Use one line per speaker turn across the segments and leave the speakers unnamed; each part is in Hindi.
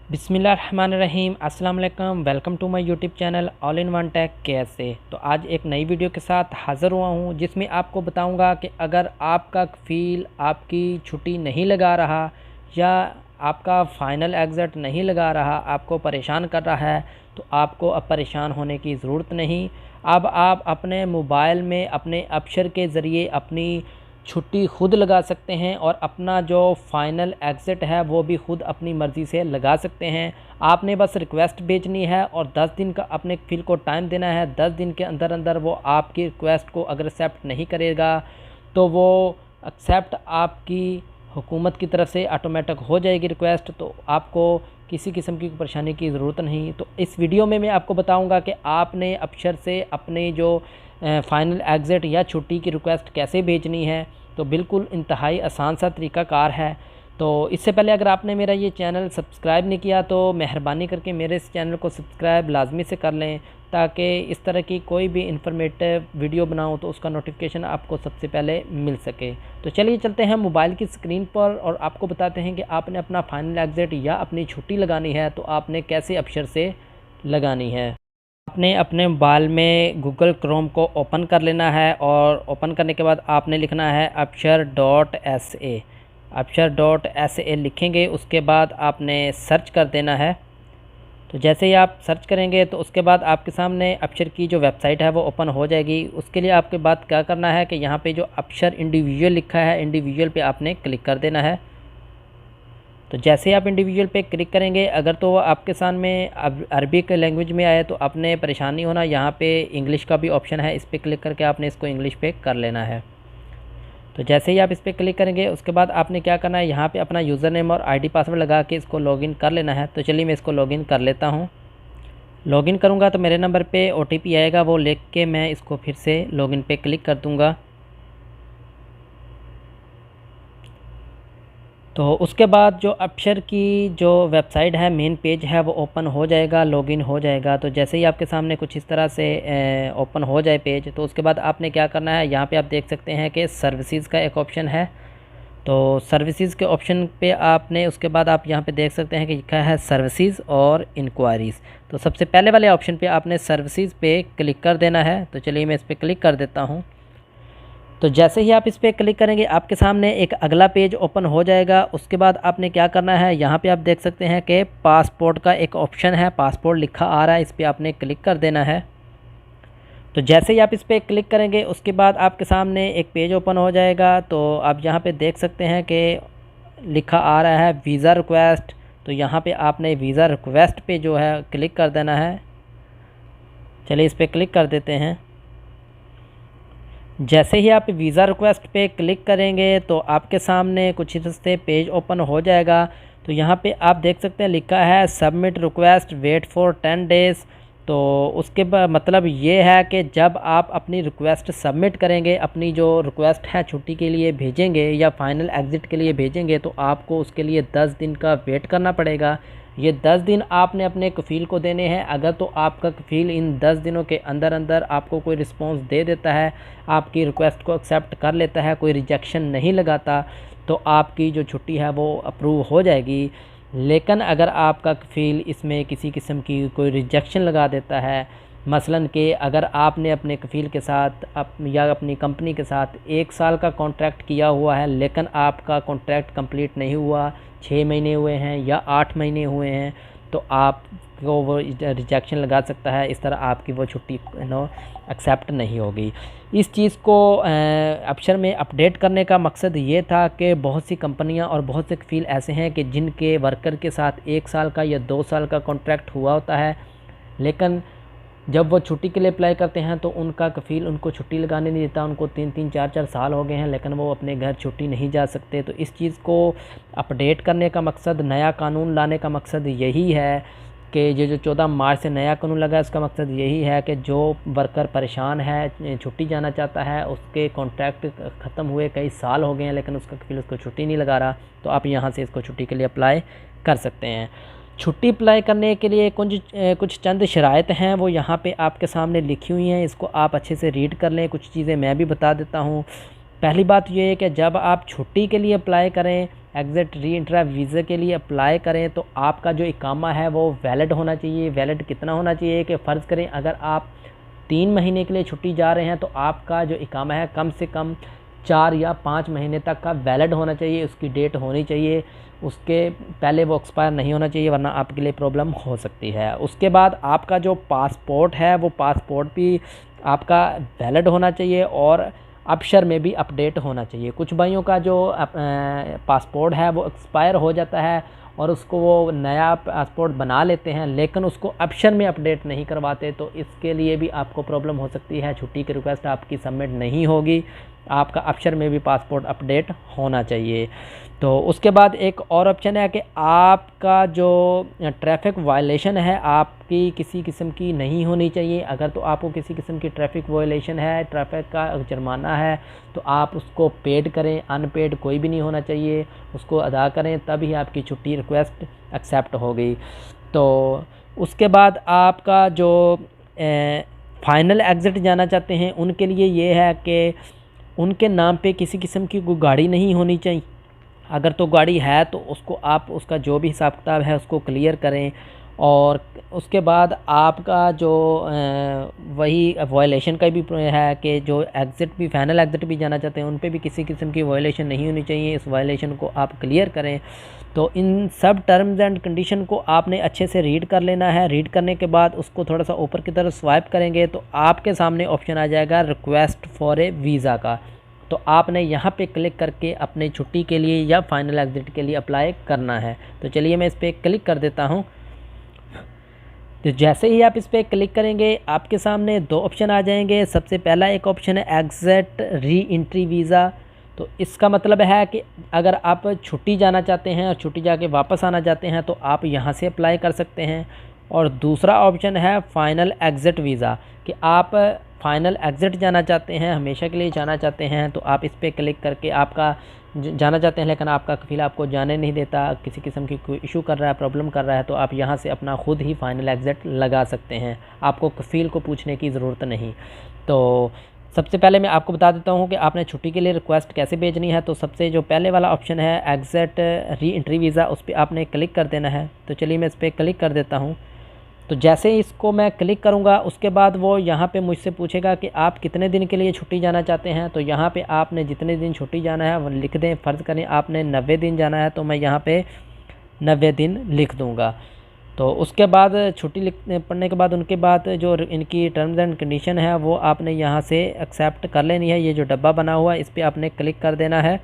बिस्मिल्लाहिर्रहमानिर्रहीम अस्सलाम वालेकुम। Welcome to my YouTube channel all in one tech कैसे। तो आज एक नई वीडियो के साथ हाज़िर हुआ हूँ जिसमें आपको बताऊँगा कि अगर आपका कफ़ील आपकी छुट्टी नहीं लगा रहा या आपका फ़ाइनल एग्ज़िट नहीं लगा रहा, आपको परेशान कर रहा है, तो आपको अब परेशान होने की ज़रूरत नहीं। अब आप अपने मोबाइल में अपने अबशर के ज़रिए अपनी छुट्टी खुद लगा सकते हैं और अपना जो फ़ाइनल एग्ज़िट है वो भी खुद अपनी मर्ज़ी से लगा सकते हैं। आपने बस रिक्वेस्ट भेजनी है और 10 दिन का अपने कफ़ील को टाइम देना है। 10 दिन के अंदर अंदर वो आपकी रिक्वेस्ट को अगर एक्सेप्ट नहीं करेगा तो वो एक्सेप्ट आपकी हुकूमत की तरफ से ऑटोमेटिक हो जाएगी रिक्वेस्ट, तो आपको किसी किस्म की परेशानी की ज़रूरत नहीं। तो इस वीडियो में मैं आपको बताऊंगा कि आपने अबशर से अपने जो फ़ाइनल एग्ज़िट या छुट्टी की रिक्वेस्ट कैसे भेजनी है। तो बिल्कुल इंतहाई आसान सा तरीक़ाकार है। तो इससे पहले अगर आपने मेरा ये चैनल सब्सक्राइब नहीं किया तो मेहरबानी करके मेरे इस चैनल को सब्सक्राइब लाजमी से कर लें, ताकि इस तरह की कोई भी इंफॉर्मेटिव वीडियो बनाऊं तो उसका नोटिफिकेशन आपको सबसे पहले मिल सके। तो चलिए चलते हैं मोबाइल की स्क्रीन पर और आपको बताते हैं कि आपने अपना फ़ाइनल एग्ज़िट या अपनी छुट्टी लगानी है तो आपने कैसे अबशर से लगानी है। आपने अपने मोबाइल में गूगल क्रोम को ओपन कर लेना है और ओपन करने के बाद आपने लिखना है abshar.sa। abshar.sa लिखेंगे, उसके बाद आपने सर्च कर देना है। तो जैसे ही आप सर्च करेंगे तो उसके बाद आपके सामने अबशर की जो वेबसाइट है वो ओपन हो जाएगी। उसके लिए आपके बाद क्या करना है कि यहाँ पे जो अबशर इंडिविजुअल लिखा है, इंडिविजुअल पे आपने क्लिक कर देना है। तो जैसे आप इंडिविजुअल पे क्लिक करेंगे, अगर तो आपके सामने अरबिक लैंग्वेज में आए तो आपने परेशानी होना, यहाँ पे इंग्लिश का भी ऑप्शन है, इस पर क्लिक करके आपने इसको इंग्लिश पे कर लेना है। तो जैसे ही आप इस पर क्लिक करेंगे उसके बाद आपने क्या करना है, यहाँ पे अपना यूज़र नेम और आईडी पासवर्ड लगा के इसको लॉगिन कर लेना है। तो चलिए मैं इसको लॉगिन कर लेता हूँ। लॉगिन करूँगा तो मेरे नंबर पे OTP आएगा, वो लिख के मैं इसको फिर से लॉगिन पे क्लिक कर दूँगा। तो उसके बाद जो अबशर की जो वेबसाइट है, मेन पेज है, वो ओपन हो जाएगा, लॉगिन हो जाएगा। तो जैसे ही आपके सामने कुछ इस तरह से ओपन हो जाए पेज, तो उसके बाद आपने क्या करना है, यहाँ पे आप देख सकते हैं कि सर्विसेज का एक ऑप्शन है। तो सर्विसेज के ऑप्शन पे आपने उसके बाद आप यहाँ पे देख सकते हैं कि लिखा है सर्विसेज और इंक्वायरीज़। तो सबसे पहले वाले ऑप्शन पे आपने सर्विसेज पे क्लिक कर देना है। तो चलिए मैं इस पर क्लिक कर देता हूँ। तो जैसे ही आप इस पर क्लिक करेंगे आपके सामने एक अगला पेज ओपन हो जाएगा। उसके बाद आपने क्या करना है, यहाँ पे आप देख सकते हैं कि पासपोर्ट का एक ऑप्शन है, पासपोर्ट लिखा आ रहा है, इस पर आपने क्लिक कर देना है। तो जैसे ही आप इस पर क्लिक करेंगे उसके बाद आपके सामने एक पेज ओपन हो जाएगा। तो आप यहाँ पे देख सकते हैं कि लिखा आ रहा है वीज़ा रिक्वेस्ट। तो यहाँ पे आपने वीज़ा रिक्वेस्ट पे जो है क्लिक कर देना है। चलिए इस पर क्लिक कर देते हैं। जैसे ही आप वीज़ा रिक्वेस्ट पे क्लिक करेंगे तो आपके सामने कुछ इस से पेज ओपन हो जाएगा। तो यहाँ पे आप देख सकते हैं लिखा है submit request wait for 10 days. तो उसके बाद मतलब ये है कि जब आप अपनी रिक्वेस्ट सबमिट करेंगे, अपनी जो रिक्वेस्ट है छुट्टी के लिए भेजेंगे या फ़ाइनल एग्ज़िट के लिए भेजेंगे, तो आपको उसके लिए 10 दिन का वेट करना पड़ेगा। ये 10 दिन आपने अपने कफ़ील को देने हैं। अगर तो आपका कफ़ील इन 10 दिनों के अंदर अंदर आपको कोई रिस्पॉन्स दे देता है, आपकी रिक्वेस्ट को एक्सेप्ट कर लेता है, कोई रिजेक्शन नहीं लगाता, तो आपकी जो छुट्टी है वो अप्रूव हो जाएगी। लेकिन अगर आपका कफ़ील इसमें किसी किस्म की कोई रिजेक्शन लगा देता है, मसलन कि अगर आपने अपने कफ़ील के साथ या अपनी कंपनी के साथ 1 साल का कॉन्ट्रैक्ट किया हुआ है लेकिन आपका कॉन्ट्रैक्ट कंप्लीट नहीं हुआ, 6 महीने हुए हैं या 8 महीने हुए हैं, तो आपको वो रिजेक्शन लगा सकता है। इस तरह आपकी वो छुट्टी एक्सेप्ट नहीं होगी। इस चीज़ को अबशर में अपडेट करने का मकसद ये था कि बहुत सी कंपनियां और बहुत से कफ़ील ऐसे हैं कि जिनके वर्कर के साथ 1 साल का या 2 साल का कॉन्ट्रैक्ट हुआ होता है, लेकिन जब वो छुट्टी के लिए अप्लाई करते हैं तो उनका कफ़ील उनको छुट्टी लगाने नहीं देता। उनको 3-3 4-4 साल हो गए हैं लेकिन वो अपने घर छुट्टी नहीं जा सकते। तो इस चीज़ को अपडेट करने का मकसद, नया कानून लाने का मकसद यही है कि ये जो 14 मार्च से नया कानून लगा है, इसका मकसद यही है कि जो वर्कर परेशान है, छुट्टी जाना चाहता है, उसके कॉन्ट्रैक्ट ख़त्म हुए कई साल हो गए हैं लेकिन उसका कफ़ील उसको छुट्टी नहीं लगा रहा, तो आप यहाँ से इसको छुट्टी के लिए अप्लाई कर सकते हैं। छुट्टी अप्लाई करने के लिए कुछ चंद शराइत हैं, वो यहाँ पे आपके सामने लिखी हुई हैं। इसको आप अच्छे से रीड कर लें। कुछ चीज़ें मैं भी बता देता हूँ। पहली बात ये है कि जब आप छुट्टी के लिए अप्लाई करें एग्ज़िट री इंट्रा वीज़ा के लिए अप्लाई करें तो आपका जो इकामा है वो वैलिड होना चाहिए। वैलिड कितना होना चाहिए कि फ़र्ज़ करें अगर आप 3 महीने के लिए छुट्टी जा रहे हैं तो आपका जो इकामा है कम से कम 4 या 5 महीने तक का वैलिड होना चाहिए, उसकी डेट होनी चाहिए, उसके पहले वो एक्सपायर नहीं होना चाहिए, वरना आपके लिए प्रॉब्लम हो सकती है। उसके बाद आपका जो पासपोर्ट है वो पासपोर्ट भी आपका वैलिड होना चाहिए और अबशर में भी अपडेट होना चाहिए। कुछ भाइयों का जो पासपोर्ट है वो एक्सपायर हो जाता है और उसको वो नया पासपोर्ट बना लेते हैं, लेकिन उसको अबशर में अपडेट नहीं करवाते, तो इसके लिए भी आपको प्रॉब्लम हो सकती है। छुट्टी की रिक्वेस्ट आपकी सबमिट नहीं होगी, आपका अबशर में भी पासपोर्ट अपडेट होना चाहिए। तो उसके बाद एक और ऑप्शन है कि आपका जो ट्रैफिक वायलेशन है आपकी किसी किस्म की नहीं होनी चाहिए। अगर तो आपको किसी किस्म की ट्रैफिक वायलेशन है, ट्रैफिक का जुर्माना है, तो आप उसको पेड करें, अनपेड कोई भी नहीं होना चाहिए, उसको अदा करें, तभी आपकी छुट्टी रिक्वेस्ट एक्सेप्ट होगी। तो उसके बाद आपका जो फाइनल एग्ज़िट जाना चाहते हैं उनके लिए ये है कि उनके नाम पे किसी किस्म की कोई गाड़ी नहीं होनी चाहिए। अगर तो गाड़ी है तो उसको आप उसका जो भी हिसाब किताब है उसको क्लियर करें। और उसके बाद आपका जो वही वायलेशन का भी है कि जो एग्ज़िट भी फाइनल एग्ज़िट भी जाना चाहते हैं उन पे भी किसी किस्म की वायलेशन नहीं होनी चाहिए, इस वायलेशन को आप क्लियर करें। तो इन सब टर्म्स एंड कंडीशन को आपने अच्छे से रीड कर लेना है। रीड करने के बाद उसको थोड़ा सा ऊपर की तरफ स्वाइप करेंगे तो आपके सामने ऑप्शन आ जाएगा रिक्वेस्ट फॉर ए वीज़ा का। तो आपने यहाँ पे क्लिक करके अपने छुट्टी के लिए या फाइनल एग्ज़िट के लिए अप्लाई करना है। तो चलिए मैं इस पर क्लिक कर देता हूँ। तो जैसे ही आप इस पर क्लिक करेंगे आपके सामने 2 ऑप्शन आ जाएंगे। सबसे पहला एक ऑप्शन है एग्ज़िट री एंट्री वीज़ा। तो इसका मतलब है कि अगर आप छुट्टी जाना चाहते हैं और छुट्टी जाके वापस आना चाहते हैं तो आप यहाँ से अप्लाई कर सकते हैं। और दूसरा ऑप्शन है फ़ाइनल एग्ज़िट वीज़ा कि आप फ़ाइनल एग्ज़िट जाना चाहते हैं, हमेशा के लिए जाना चाहते हैं, तो आप इस पर क्लिक करके आपका जाना चाहते हैं लेकिन आपका कफ़ील आपको जाने नहीं देता, किसी किस्म की कोई इशू कर रहा है, प्रॉब्लम कर रहा है, तो आप यहाँ से अपना ख़ुद ही फ़ाइनल एग्ज़िट लगा सकते हैं, आपको कफ़ील को पूछने की ज़रूरत नहीं। तो सबसे पहले मैं आपको बता देता हूँ कि आपने छुट्टी के लिए रिक्वेस्ट कैसे भेजनी है। तो सबसे जो पहले वाला ऑप्शन है एग्ज़िट री एंट्री वीज़ा, उस पर आपने क्लिक कर देना है। तो चलिए मैं इस पर क्लिक कर देता हूँ। तो जैसे ही इसको मैं क्लिक करूँगा उसके बाद वो यहाँ पे मुझसे पूछेगा कि आप कितने दिन के लिए छुट्टी जाना चाहते हैं। तो यहाँ पे आपने जितने दिन छुट्टी जाना है वो लिख दें। फ़र्ज़ करें आपने 90 दिन जाना है तो मैं यहाँ पे 90 दिन लिख दूँगा। तो उसके बाद छुट्टी पढ़ने के बाद उनके बाद जो इनकी टर्म्स एंड कंडीशन है वो आपने यहाँ से एक्सेप्ट कर लेनी है। ये जो डब्बा बना हुआ है इस पर आपने क्लिक कर देना है।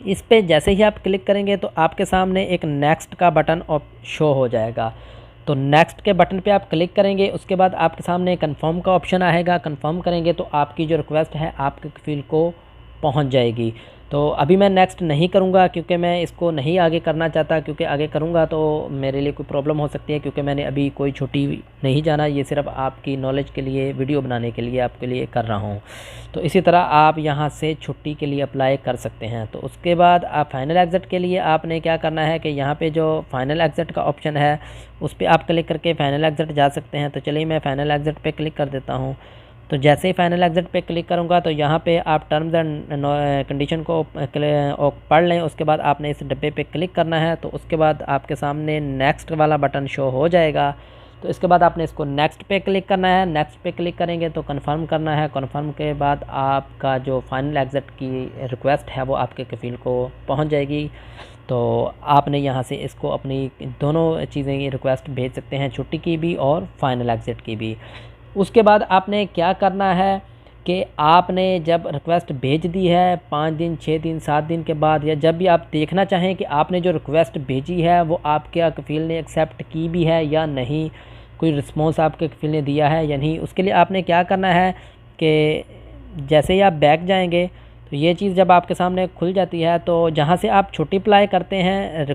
इस पर जैसे ही आप क्लिक करेंगे तो आपके सामने एक नेक्स्ट का बटन शो हो जाएगा। तो नेक्स्ट के बटन पे आप क्लिक करेंगे, उसके बाद आपके सामने कंफर्म का ऑप्शन आएगा। कंफर्म करेंगे तो आपकी जो रिक्वेस्ट है आपके कफ़ील को पहुंच जाएगी। तो अभी मैं नेक्स्ट नहीं करूंगा क्योंकि मैं इसको नहीं आगे करना चाहता, क्योंकि आगे करूंगा तो मेरे लिए कोई प्रॉब्लम हो सकती है, क्योंकि मैंने अभी कोई छुट्टी नहीं जाना। ये सिर्फ आपकी नॉलेज के लिए, वीडियो बनाने के लिए आपके लिए कर रहा हूँ। तो इसी तरह आप यहाँ से छुट्टी के लिए अप्लाई कर सकते हैं। तो उसके बाद आप फाइनल एग्ज़िट के लिए आपने क्या करना है कि यहाँ पे जो फाइनल एग्ज़िट का ऑप्शन है उस पर आप क्लिक करके फ़ाइनल एग्ज़िट जा सकते हैं। तो चलिए मैं फ़ाइनल एग्ज़िट पे क्लिक कर देता हूँ। तो जैसे ही फाइनल एग्ज़िट पे क्लिक करूँगा तो यहाँ पे आप टर्म्स एंड कंडीशन को पढ़ लें। उसके बाद आपने इस डब्बे पे क्लिक करना है। तो उसके बाद आपके सामने नेक्स्ट वाला बटन शो हो जाएगा। तो इसके बाद आपने इसको नेक्स्ट पे क्लिक करना है। नेक्स्ट पे क्लिक करेंगे तो कंफर्म करना है। कंफर्म के बाद आपका जो फाइनल एग्ज़िट की रिक्वेस्ट है वो आपके कफ़ील को पहुँच जाएगी। तो आपने यहाँ से इसको अपनी दोनों चीज़ें रिक्वेस्ट भेज सकते हैं, छुट्टी की भी और फाइनल एग्ज़िट की भी। उसके बाद आपने क्या करना है कि आपने जब रिक्वेस्ट भेज दी है 5 दिन, 6 दिन, 7 दिन के बाद, या जब भी आप देखना चाहें कि आपने जो रिक्वेस्ट भेजी है वो आपके कफ़ील ने एक्सेप्ट की भी है या नहीं, कोई रिस्पॉन्स आपके कफ़ील ने दिया है या नहीं, उसके लिए आपने क्या करना है कि जैसे ही आप बैक जाएंगे तो ये चीज़ जब आपके सामने खुल जाती है तो जहाँ से आप छुट्टी अप्लाई करते हैं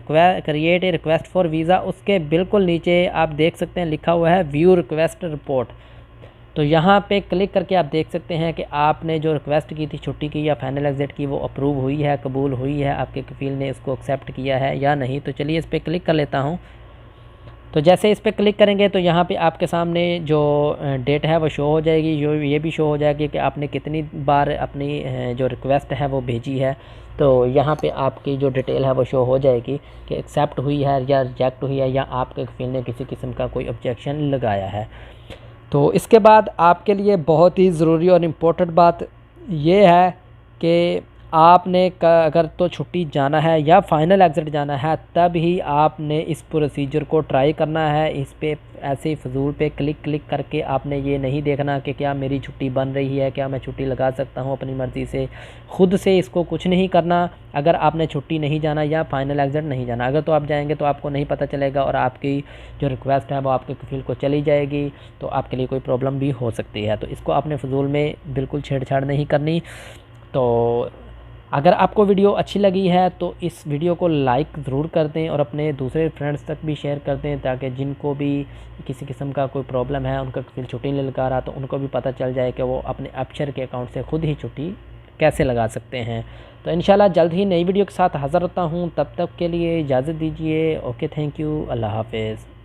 create a request for visa, उसके बिल्कुल नीचे आप देख सकते हैं लिखा हुआ है व्यू रिक्वेस्ट रिपोर्ट। तो यहाँ पे क्लिक करके आप देख सकते हैं कि आपने जो रिक्वेस्ट की थी छुट्टी की या फाइनल एग्ज़िट की वो अप्रूव हुई है, कबूल हुई है, आपके कफ़ील ने इसको एक्सेप्ट किया है या नहीं। तो चलिए इस पर क्लिक कर लेता हूँ। तो जैसे इस पर क्लिक करेंगे तो यहाँ पे आपके सामने जो डेट है वो शो हो जाएगी, ये भी शो हो जाएगी कि आपने कितनी बार अपनी जो रिक्वेस्ट है वो भेजी है। तो यहाँ पे आपकी जो डिटेल है वो शो हो जाएगी कि एक्सेप्ट हुई है या रिजेक्ट हुई है, या आपके वकील ने किसी किस्म का कोई ऑब्जेक्शन लगाया है। तो इसके बाद आपके लिए बहुत ही ज़रूरी और इम्पोर्टेंट बात ये है कि आपने अगर तो छुट्टी जाना है या फ़ाइनल एग्ज़िट जाना है, तब ही आपने इस प्रोसीजर को ट्राई करना है। इस पे ऐसे फजूल पे क्लिक करके आपने ये नहीं देखना कि क्या मेरी छुट्टी बन रही है, क्या मैं छुट्टी लगा सकता हूँ अपनी मर्ज़ी से। ख़ुद से इसको कुछ नहीं करना। अगर आपने छुट्टी नहीं जाना या फ़ाइनल एग्ज़िट नहीं जाना, अगर तो आप जाएंगे तो आपको नहीं पता चलेगा और आपकी जो रिक्वेस्ट है वो आपके कफ़ील को चली जाएगी, तो आपके लिए कोई प्रॉब्लम भी हो सकती है। तो इसको आपने फजूल में बिल्कुल छेड़छाड़ नहीं करनी। तो अगर आपको वीडियो अच्छी लगी है तो इस वीडियो को लाइक ज़रूर कर दें और अपने दूसरे फ्रेंड्स तक भी शेयर कर दें, ताकि जिनको भी किसी किस्म का कोई प्रॉब्लम है, उनका कफ़ील छुट्टी नहीं लगा रहा, तो उनको भी पता चल जाए कि वो अपने अबशर के अकाउंट से ख़ुद ही छुट्टी कैसे लगा सकते हैं। तो इंशाल्लाह जल्द ही नई वीडियो के साथ हाज़िर होता हूँ। तब तक के लिए इजाज़त दीजिए। ओके, थैंक यू, अल्लाह हाफ़िज़।